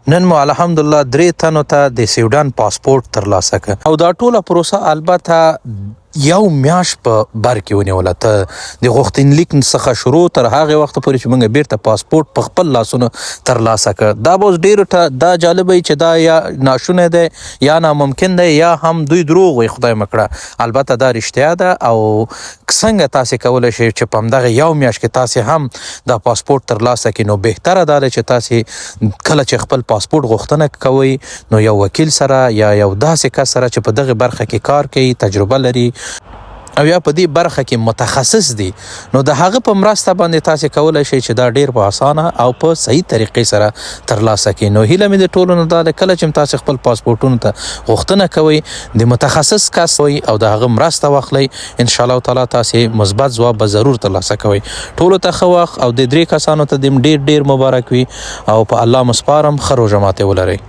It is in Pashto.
نن مو الحمدلله 3 تنو ته د سویډن پاسپورت ترلاسه کړ او دا ټوله پروسه البته یو میاش په بر کې ونیوله. ته د غوښتنلیک څخه شروع تر هغې وخته پورې چې موږ بیرته پاسپورت په خپل لاسونو ترلاسه کړ. دا به اوس ډېرو ته دا جالب وي چې دا یا ناشونی دی یا ناممکن دی یا هم دوی دروغ وایي خدای مکړه. البته دا رښتیا ده او څنګه تاسې کولی شئ چې په همدغه یو میاشت کې تاسې هم دا پاسپورت ترلاسه کړئ. نو بهتره دا ده چې تاسې کله چې خپل پاسپورت غوښتنه کوئ نو یو وکیل سره یا یو داسې کس سره چې په دغه برخه کې کار کوي، تجربه لري او یا په دې برخه کې متخصص دي، نو د هغه په مرسته باندې تاسې کولی شئ چې دا ډېر په اسانه او په صحیح طریقې سره ترلاسه کړئ. نو هیله مې د ټولو نه دا ده کله چې تاسې خپل پاسپورټونو ته غوښتنه کوئ د متخصص کس وئ او د هغه مرسته واخلئ، انشاءالله تعالی تاسې مثبت ځواب به ضرور ترلاسه کوئ. ټولو ته ښه وخت او د 3 کسانو ته دې ډېر ډېر مبارک وي او په الله مسپارم ښه روژه ماتې ولرئ.